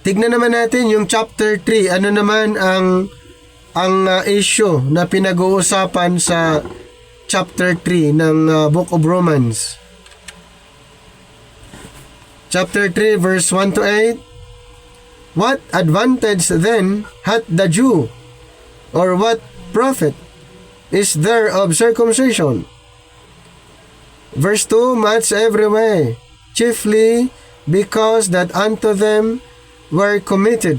tignan naman natin yung chapter 3. Ano naman ang issue na pinag-uusapan sa chapter 3 ng Book of Romans. Chapter 3 verse 1 to 8. What advantage then hath the Jew, or what profit is there of circumcision? Verse 2, much every way, chiefly because that unto them were committed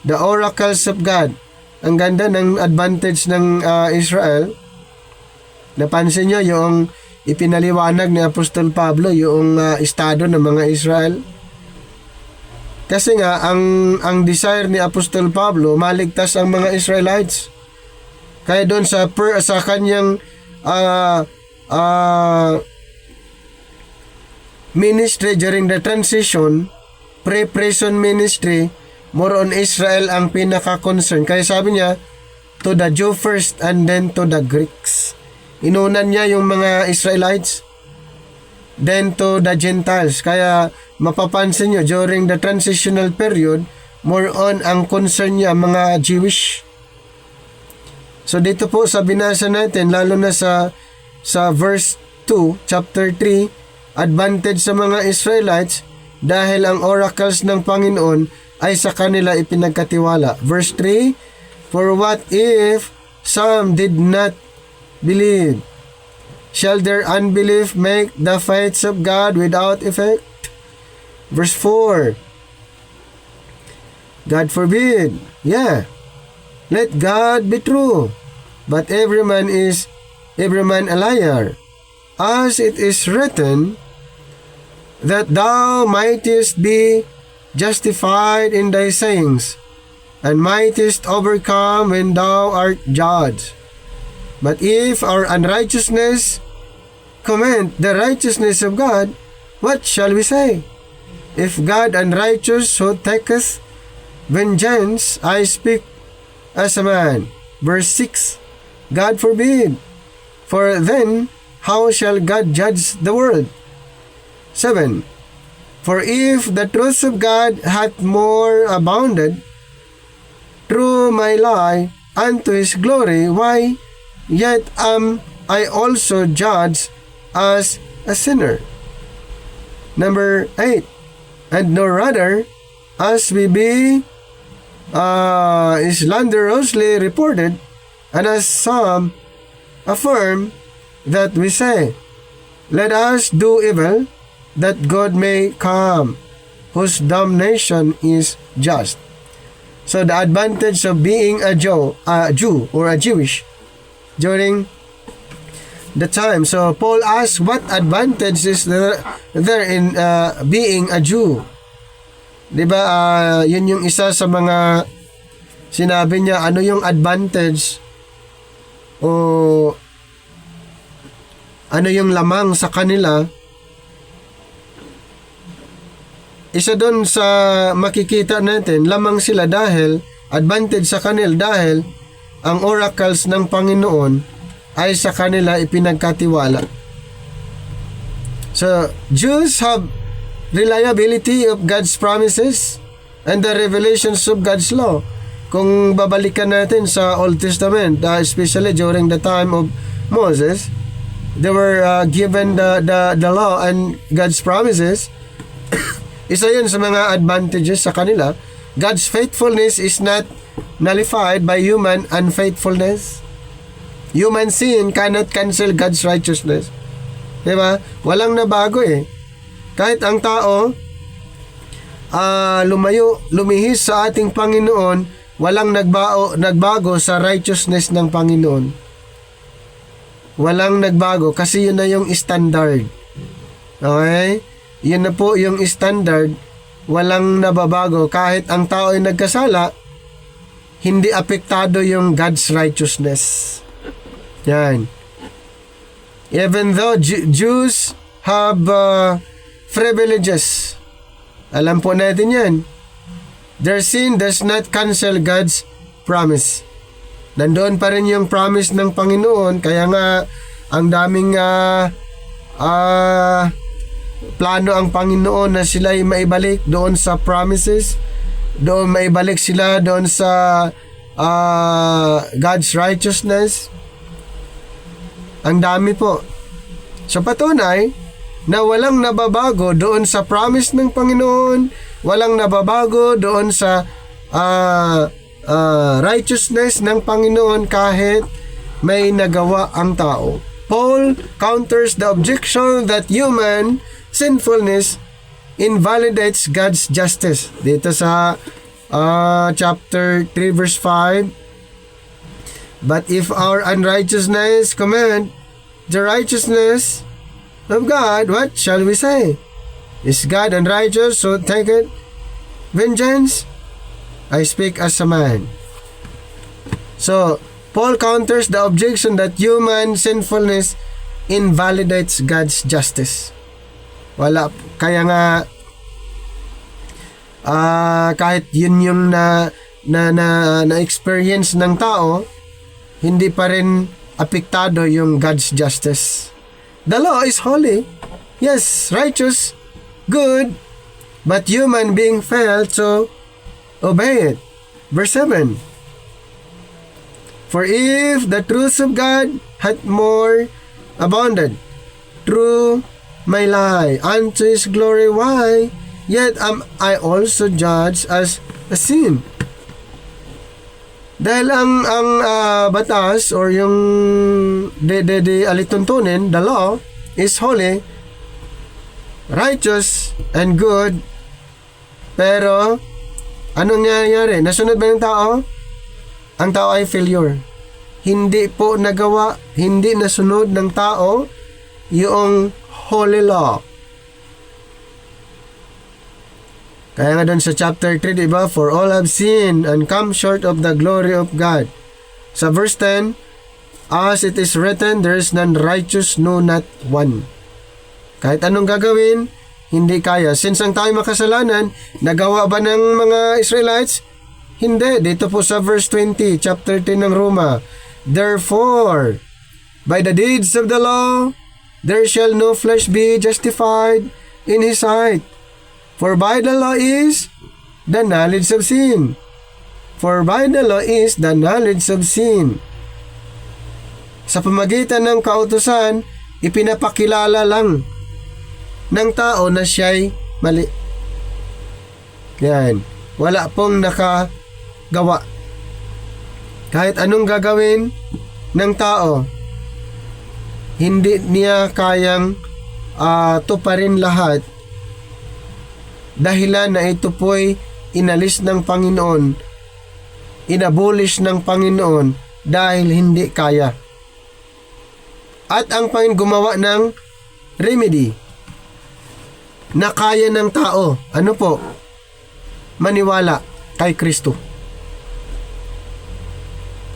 the oracles of God. Ang ganda ng advantage ng Israel. Napansin nyo yung ipinaliwanag ni Apostol Pablo, yung estado ng mga Israel. Kasi nga, ang desire ni Apostol Pablo, maligtas ang mga Israelites. Kaya doon sa kanyang ministry during the transition, pre-prison ministry, more on Israel ang pinaka-concern. Kaya sabi niya, to the Jew first and then to the Greeks. Inunan niya yung mga Israelites, then to the Gentiles. Kaya mapapansin nyo, during the transitional period, more on ang concern niya mga Jewish. So dito po sa binasa natin, lalo na sa verse 2, chapter 3, advantage sa mga Israelites dahil ang oracles ng Panginoon ay sa kanila ipinagkatiwala. Verse 3, for what if some did not believe? Shall their unbelief make the faith of God without effect? Verse 4, God forbid. Yeah. Let God be true, but every man a liar. As it is written, that thou mightest be justified in thy sayings, and mightest overcome when thou art judged. But if our unrighteousness commend the righteousness of God, what shall we say? If God unrighteous who taketh vengeance, I speak as a man. Verse 6, God forbid. For then, how shall God judge the world? 7. For if the truth of God hath more abounded through my lie unto his glory, why yet am I also judged as a sinner? Number 8. And no rather, as we be slanderously reported, and as some affirm that we say, let us do evil, that God may come, whose damnation is just. So the advantage of being a Jew or a Jewish during the time. So Paul asks, what advantage is there in being a Jew? Diba, yun yung isa sa mga sinabi niya, ano yung advantage o ano yung lamang sa kanila. Isa doon sa makikita natin, lamang sila dahil, advantage sa kanila dahil ang oracles ng Panginoon ay sa kanila ipinagkatiwala. So, Jews have reliability of God's promises and the revelations of God's law. Kung babalikan natin sa Old Testament, especially during the time of Moses, they were given the law and God's promises. Isa yun sa mga advantages sa kanila. God's faithfulness is not nullified by human unfaithfulness. Human sin cannot cancel God's righteousness. Diba? Walang nabago eh. Kahit ang tao lumihis sa ating Panginoon, walang nagbago sa righteousness ng Panginoon. Walang nagbago kasi yun na yung standard. Okay? Yun na po yung standard. Walang nababago. Kahit ang tao ay nagkasala, hindi apektado yung God's righteousness. Yan. Even though Jews have privileges, alam po natin yan, their sin does not cancel God's promise. Nandoon pa rin yung promise ng Panginoon. Kaya nga, ang daming plano ang Panginoon na sila'y maibalik doon sa promises doon maibalik sila doon sa God's righteousness. Ang dami po. So patunay na walang nababago doon sa promise ng Panginoon, walang nababago doon sa righteousness ng Panginoon kahit may nagawa ang tao. Paul counters the objection that human sinfulness invalidates God's justice. Dito sa chapter 3 verse 5, but if our unrighteousness command the righteousness of God, what shall we say? Is God unrighteous, so take it vengeance? I speak as a man. So Paul counters the objection that human sinfulness invalidates God's justice. Wala, kaya nga kahit yun yung na experience ng tao, hindi pa rin apektado yung God's justice. The law is holy, yes, righteous, good, but human being failed to obey it. Verse 7, for if the truth of God hath more abounded through my lie unto his glory, why yet am I also judged as a sin? Dahil ang batas or yung alituntunin, the law is holy, righteous, and good. Pero anong nangyayari? Nasunod ba ng tao? Ang tao ay failure. Hindi po nagawa, hindi nasunod ng tao yung holy law. Kaya nga doon sa chapter 3, diba? For all have sinned and come short of the glory of God. Sa verse 10, as it is written, there is none righteous, no, not one. Kahit anong gagawin, hindi kaya. Since ang tayo makasalanan, nagawa ba ng mga Israelites? Hindi. Dito po sa verse 20, chapter 10 ng Roma. Therefore, by the deeds of the law, there shall no flesh be justified in his sight. For by the law is the knowledge of sin. For by the law is the knowledge of sin. Sa pamagitan ng kautusan, ipinapakilala lang ng tao na siya'y mali. Yan. Wala pong nakagawa. Kahit anong gagawin ng tao, hindi niya kayang tuparin lahat. Dahilan na ito po'y inalis ng Panginoon, inabolish ng Panginoon dahil hindi kaya. At ang Panginoon gumawa ng remedy na kaya ng tao. Ano po? Maniwala kay Kristo.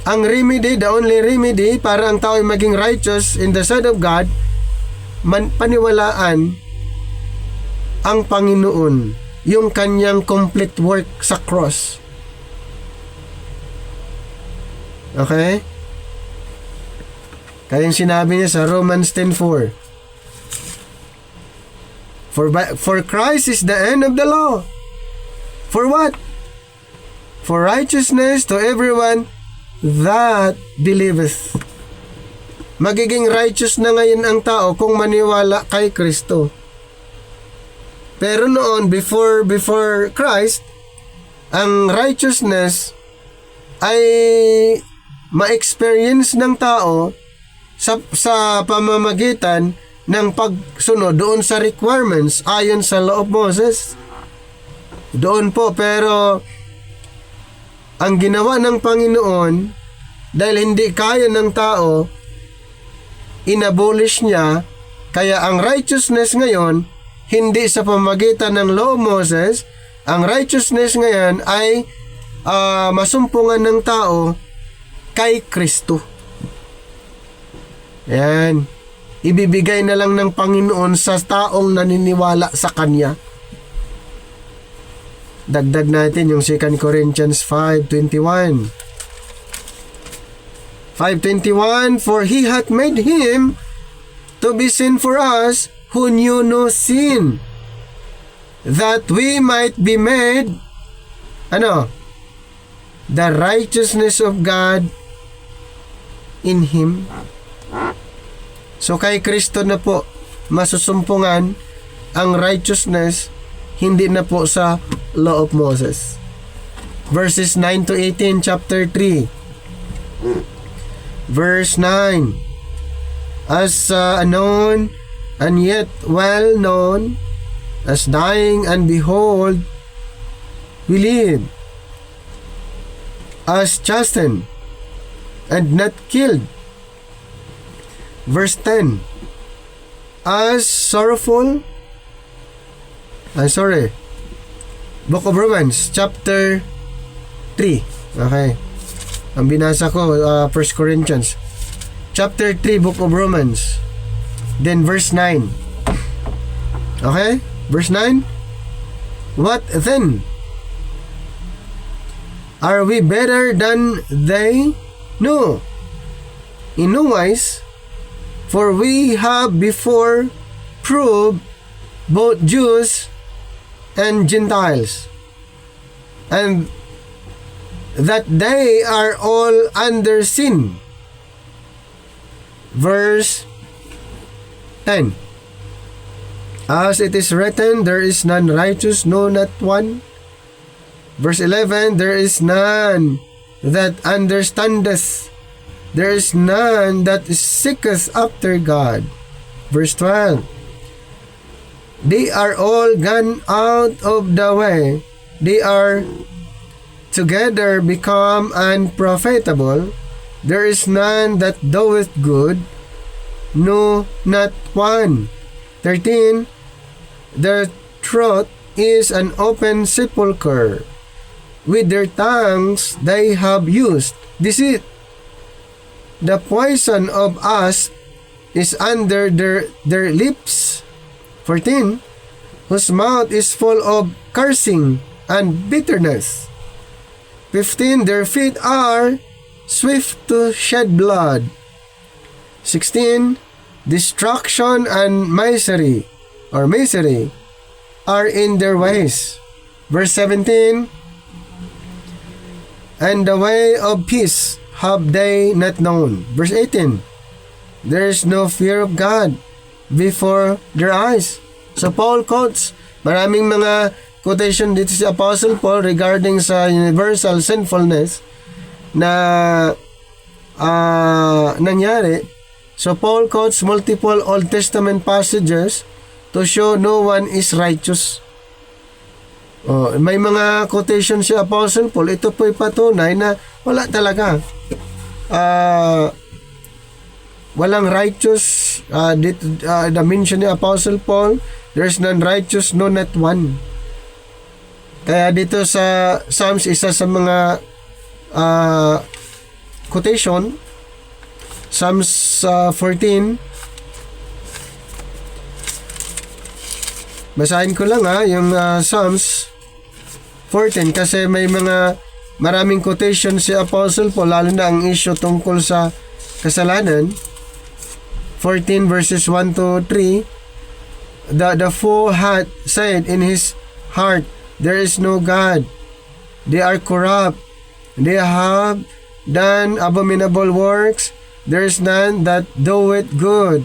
Ang remedy, the only remedy para ang tao ay maging righteous in the sight of God, paniwalaan ang Panginoon, yung kanyang complete work sa cross. Okay? Kaya yung sinabi niya sa Romans 10:4, For Christ is the end of the law. For what? For righteousness to everyone that believeth. Magiging righteous na ngayon ang tao kung maniwala kay Kristo. Pero noon, before Christ, ang righteousness ay ma-experience ng tao sa pamamagitan ng pagsunod doon sa requirements ayon sa law of Moses. Doon po, pero ang ginawa ng Panginoon, dahil hindi kaya ng tao, inabolish niya, kaya ang righteousness ngayon, hindi sa pamamagitan ng law of Moses, ang righteousness ngayon ay masumpungan ng tao kay Kristo. Yan. Ibibigay na lang ng Panginoon sa taong naniniwala sa Kanya. Dagdag natin yung 2 Corinthians 5:21. 5:21, for He hath made Him to be sin for us who knew no sin, that we might be made the righteousness of God in Him. So kay Kristo na po masusumpungan ang righteousness, hindi na po sa law of Moses. Verses 9 to 18, chapter 3. Verse 9. As unknown and yet well known, as dying and behold, we live. As chastened and not killed. Verse 10. As sorrowful. Book of Romans, chapter 3. Okay. Ang binasa ko, 1 Corinthians. Chapter 3, Book of Romans. Then verse 9. Okay? Verse 9. What then? Are we better than they? No. In no wise. For we have before proved both Jews and Gentiles, and that they are all under sin. Verse 10. As it is written, there is none righteous, no, not one. Verse 11, there is none that understandeth, there is none that seeketh after God. Verse 12, they are all gone out of the way, they are together become unprofitable, there is none that doeth good, no, not one. 13, their throat is an open sepulchre, with their tongues they have used deceit. The poison of asp is under their lips. 14, whose mouth is full of cursing and bitterness. 15, their feet are swift to shed blood. 16, destruction and misery are in their ways. Verse 17, and the way of peace have they not known. Verse 18, there is no fear of God before their eyes. So Paul quotes, maraming mga quotation dito si Apostle Paul regarding sa universal sinfulness na nangyari. So Paul quotes multiple Old Testament passages to show no one is righteous. May mga quotation si Apostle Paul, ito po'y patunay na wala talaga. Walang righteous. The mention ni Apostle Paul, there's none righteous, no, not one. Kaya dito sa Psalms, isa sa mga quotation, Psalms 14. Basahin ko lang yung Psalms 14 kasi may maraming quotation si Apostle Paul, lalo na ang issue tungkol sa kasalanan. 14 verses 1 to 3. The fool hath said in his heart, there is no God. They are corrupt. They have done abominable works. There is none that doeth good.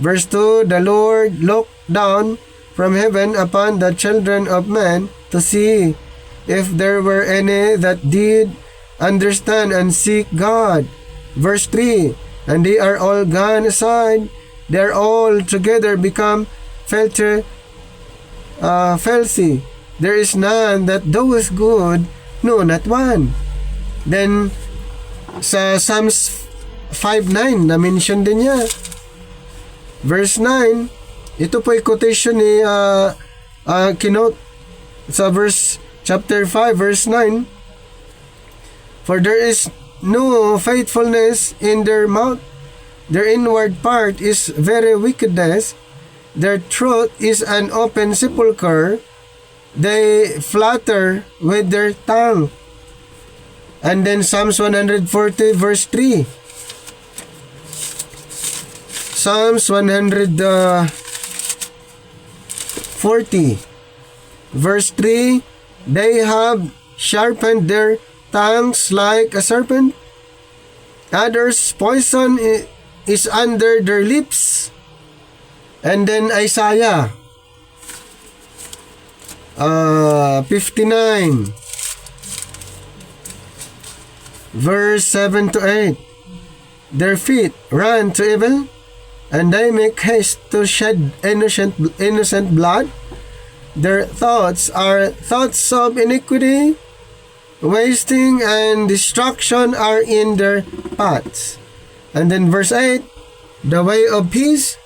Verse 2, the Lord looked down from heaven upon the children of men to see if there were any that did understand and seek God. Verse 3, and they are all gone aside, they are all together become filthy. There is none that doeth good, no, not one. Then sa Psalms 5:9 na-mention din niya. Verse 9, ito po ay quotation ni kinote sa chapter 5 verse 9. For there is no faithfulness in their mouth, their inward part is very wickedness, their throat is an open sepulchre, they flatter with their tongue. And then Psalms 140 verse 3. Psalms 140 verse 3, they have sharpened their tongues like a serpent. Others, poison is under their lips. And then Isaiah 59 verse 7 to 8. Their feet run to evil, and they make haste to shed innocent blood. Their thoughts are thoughts of iniquity. Wasting and destruction are in their paths. And then verse 8, the way of peace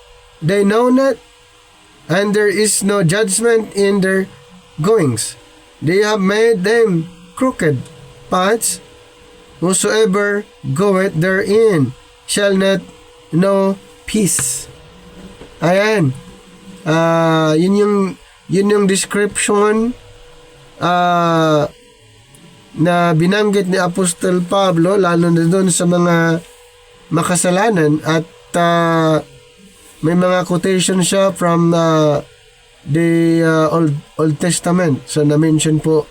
they know not, and there is no judgment in their goings. They have made them crooked paths. Whosoever goeth therein shall not know peace. Ayan. Yun yung description na binanggit ni Apostol Pablo, lalo na doon sa mga makasalanan, at may mga quotation siya from the Old Testament. So na-mention po.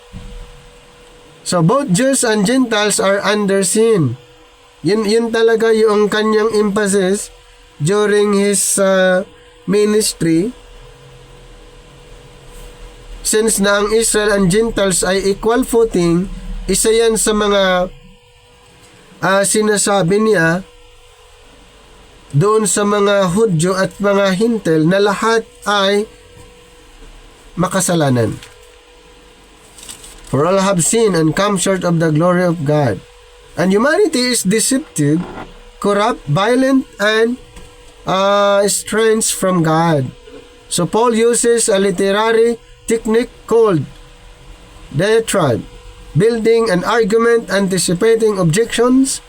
So both Jews and Gentiles are under sin. Yun talaga yung kanyang emphasis during his ministry. Since na ang Israel and Gentiles ay equal footing, isa yan sa mga sinasabi niya doon sa mga Hudyo at mga Hintil na lahat ay makasalanan. For all have sinned and come short of the glory of God. And humanity is deceptive, corrupt, violent, and estranged from God. So Paul uses a literary technique called diatribe, building an argument, anticipating objections.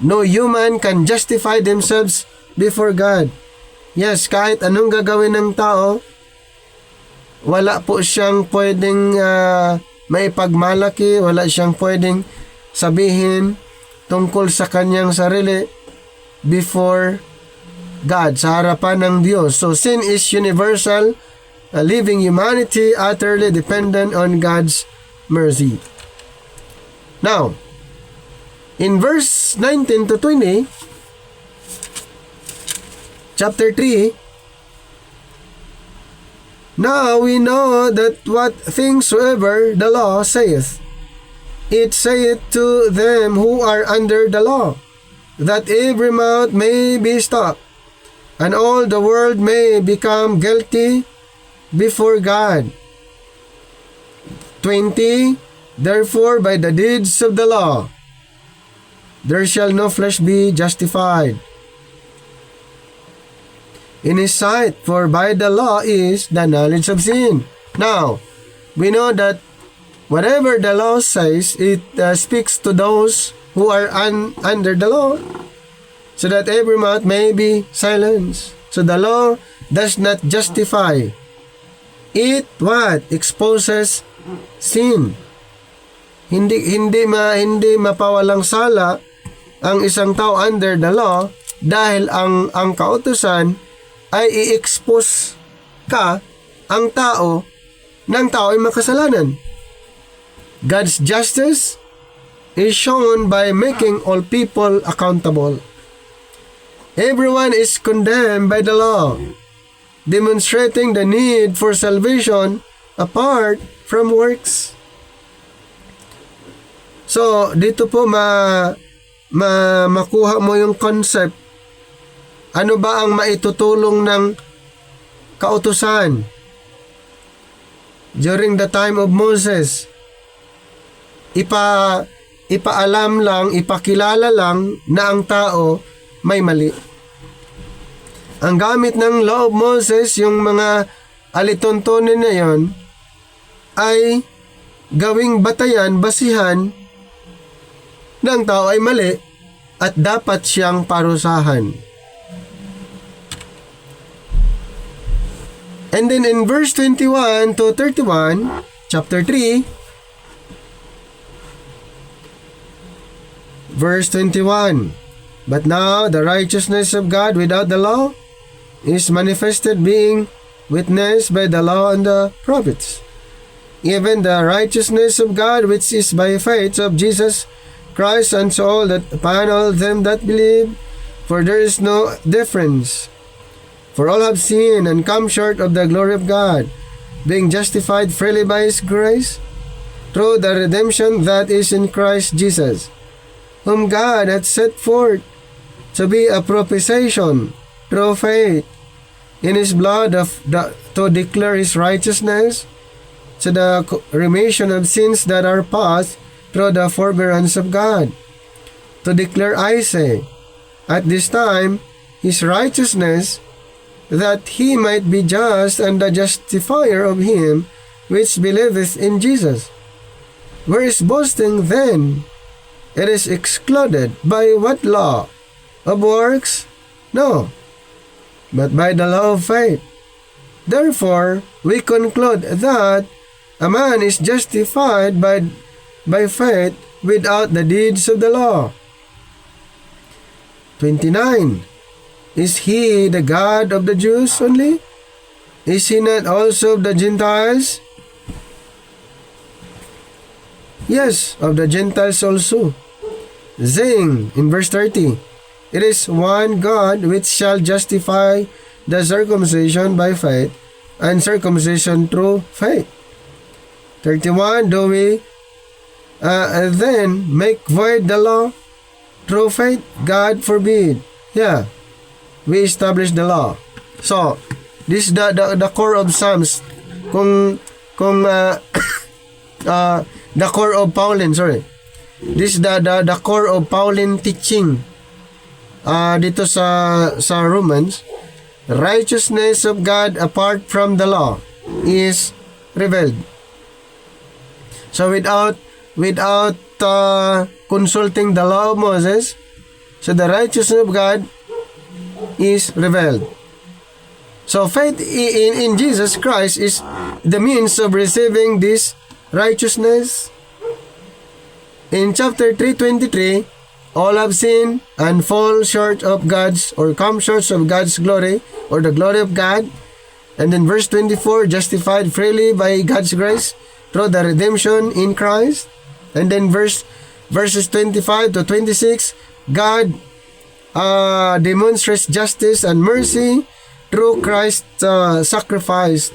No human can justify themselves before God. Yes, kahit anong gagawin ng tao, wala po siyang pwedeng maipagmalaki, wala siyang pwedeng sabihin tungkol sa kanyang sarili before God, sa harapan ng Diyos. So sin is universal, leaving humanity utterly dependent on God's mercy. Now, in verse 19 to 20, chapter 3, now we know that what things soever the law saith, it saith to them who are under the law, that every mouth may be stopped, and all the world may become guilty before God. 20, therefore by the deeds of the law, there shall no flesh be justified in his sight, for by the law is the knowledge of sin. Now, we know that whatever the law says, it speaks to those who are under the law, so that every mouth may be silenced. So the law does not justify. It what? Exposes sin. Hindi mapawalang sala ang isang tao under the law, dahil ang kautusan ay i-expose ang tao ng tao ay makasalanan. God's justice is shown by making all people accountable. Everyone is condemned by the law, demonstrating the need for salvation apart from works. So, dito po makuha mo yung concept. Ano ba ang maitutulong ng kautusan during the time of Moses? Ipaalam lang, ipakilala lang na ang tao may mali. Ang gamit ng law of Moses, yung mga alituntunin na yon, ay gawing batayan, basihan na ang tao ay mali at dapat siyang parusahan. And then in verse 21 to 31, chapter 3, verse 21, but now the righteousness of God without the law is manifested, being witnessed by the law and the prophets, even the righteousness of God which is by faith of Jesus Christ unto all that upon all them that believe, for there is no difference. For all have sinned and come short of the glory of God, being justified freely by his grace, through the redemption that is in Christ Jesus, whom God hath set forth to be a propitiation through faith in his blood to declare his righteousness, to the remission of sins that are past through the forbearance of God, to declare, I say, at this time, his righteousness, that he might be just and the justifier of him which believeth in Jesus. Where is boasting then? It is excluded. By what law? Of works? No, but by the law of faith. Therefore, we conclude that a man is justified by faith without the deeds of the law. 29. Is he the God of the Jews only? Is he not also of the Gentiles? Yes, of the Gentiles also. Saying in verse 30, it is one God which shall justify the circumcision by faith, and circumcision through faith. 31. Do we then make void the law through faith? God forbid. Yeah, we establish the law. So, this is the core of Psalms. The core of Pauline, This is the core of Pauline teaching dito sa Romans. Righteousness of God apart from the law is revealed. So without consulting the law of Moses, so the righteousness of God is revealed. So faith in Jesus Christ is the means of receiving this righteousness. In chapter 3:23, all have sinned and fall short of God's, or come short of God's glory, or the glory of God. And then verse 24, justified freely by God's grace through the redemption in Christ. And then verses 25 to 26, God demonstrates justice and mercy through Christ's sacrifice.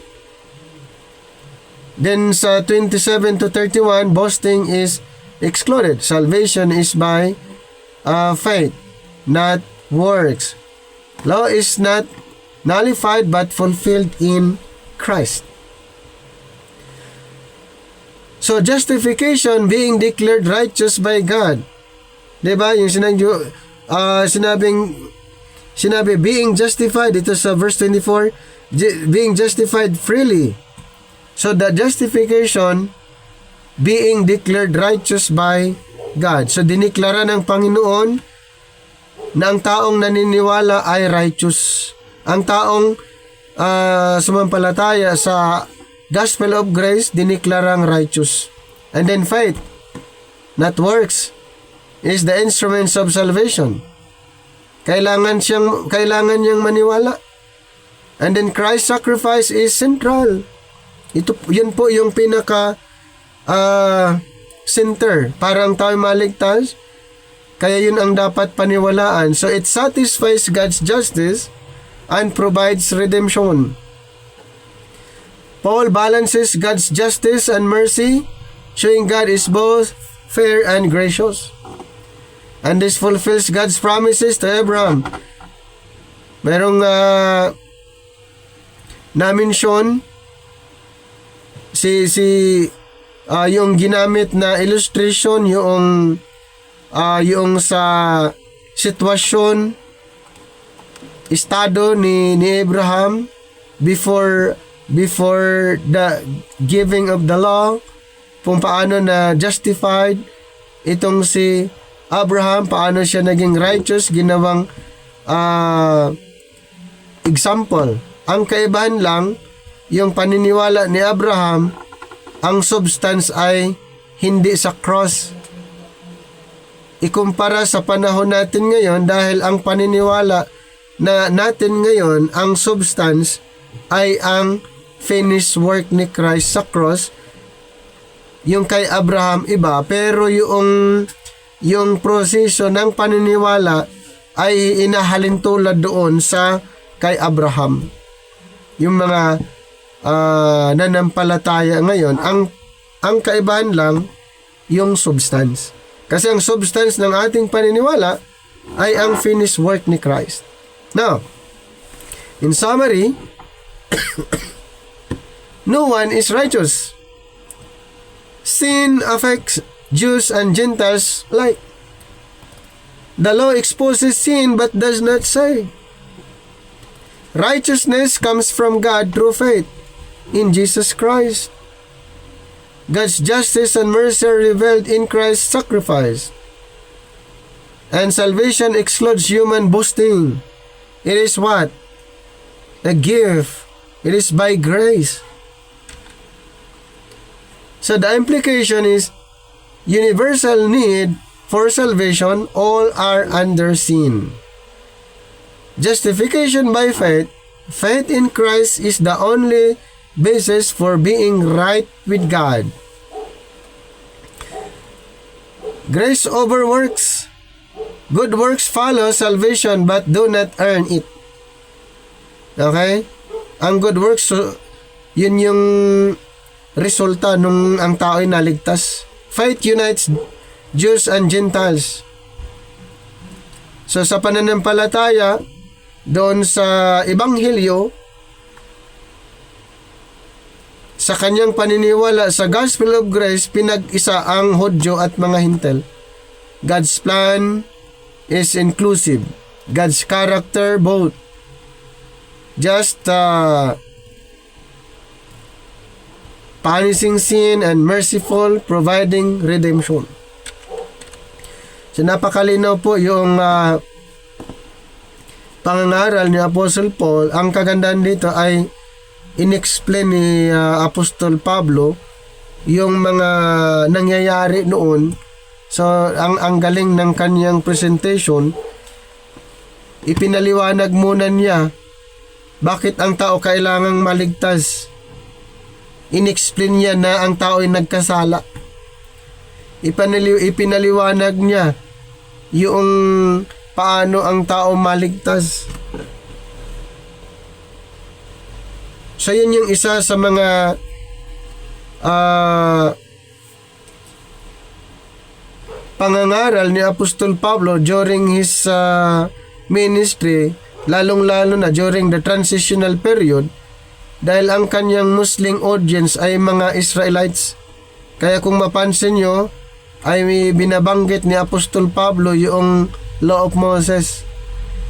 Then sa 27 to 31, boasting is excluded. Salvation is by faith, not works. Law is not nullified but fulfilled in Christ. So justification, being declared righteous by God. Diba? Yung sinabi being justified, ito sa verse 24, being justified freely. So the justification, being declared righteous by God. So diniklara ng Panginoon na ang taong naniniwala ay righteous. Ang taong sumampalataya sa Gospel of Grace, diniklarang righteous. And then faith, not works, is the instruments of salvation. Kailangan niyang maniwala. And then Christ's sacrifice is central. Yun po yung pinaka center para ang tao maligtas. Kaya yun ang dapat paniwalaan. So it satisfies God's justice and provides redemption. Paul balances God's justice and mercy, showing God is both fair and gracious. And this fulfills God's promises to Abraham. Merong na-mention yung ginamit na illustration, yung sa sitwasyon, estado ni Abraham before the giving of the law, kung paano na justified itong si Abraham, paano siya naging righteous, ginawang example. Ang kaibahan lang, yung paniniwala ni Abraham, ang substance ay hindi sa cross. Ikumpara sa panahon natin ngayon, dahil ang paniniwala na natin ngayon, ang substance ay ang finished work ni Christ sa cross. yung kay Abraham iba, pero yung proseso ng paniniwala ay inahalin tulad doon sa kay Abraham. Yung mga nanampalataya ngayon, ang kaibahan lang yung substance. Kasi ang substance ng ating paniniwala ay ang finished work ni Christ. Now, in summary, no one is righteous. Sin affects Jews and Gentiles alike. The law exposes sin but does not save. Righteousness comes from God through faith in Jesus Christ. God's justice and mercy are revealed in Christ's sacrifice. And salvation excludes human boasting. It is what? A gift. It is by grace. So the implication is universal need for salvation, all are under sin. Justification by faith, faith in Christ is the only basis for being right with God. Grace over works. Good works follow salvation but do not earn it. Okay? Ang good works, so, yun yung resulta nung ang tao ay naligtas. Faith unites Jews and Gentiles. So sa pananampalataya, doon sa Ebanghelyo, sa kanyang paniniwala sa Gospel of Grace, pinag-isa ang Hudyo at mga Hintil. God's plan is inclusive. God's character both. Just punishing sin and merciful, providing redemption. So napakalinaw po yung pangangaral ni Apostle Paul. Ang kagandahan dito ay inexplain ni Apostol Pablo yung mga nangyayari noon. So ang galing ng kanyang presentation, ipinaliwanag muna niya bakit ang tao kailangang maligtas. Inexplain niya na ang tao ay nagkasala. Ipinaliwanag niya yung paano ang tao maligtas. So yun yung isa sa mga pangangaral ni Apostol Pablo during his ministry, lalong-lalo na during the transitional period, dahil ang kanyang Muslim audience ay mga Israelites. Kaya kung mapansin nyo, ay may binabanggit ni Apostol Pablo yung Law of Moses.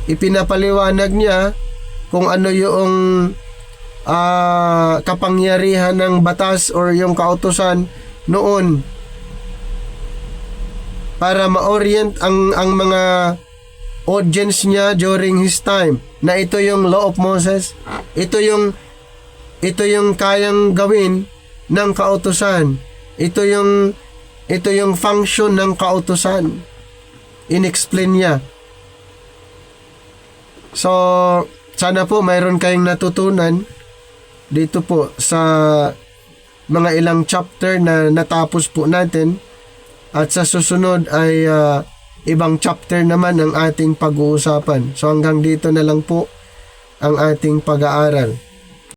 Ipinapaliwanag niya kung ano yung kapangyarihan ng batas or yung kautusan noon para ma-orient ang mga audience niya during his time na ito yung Law of Moses, ito yung kayang gawin ng kautusan, ito yung function ng kautusan. Inexplain niya. So sana po mayroon kayong natutunan dito po sa mga ilang chapter na natapos po natin, at sa susunod ay ibang chapter naman ang ating pag-uusapan. So hanggang dito na lang po ang ating pag-aaral.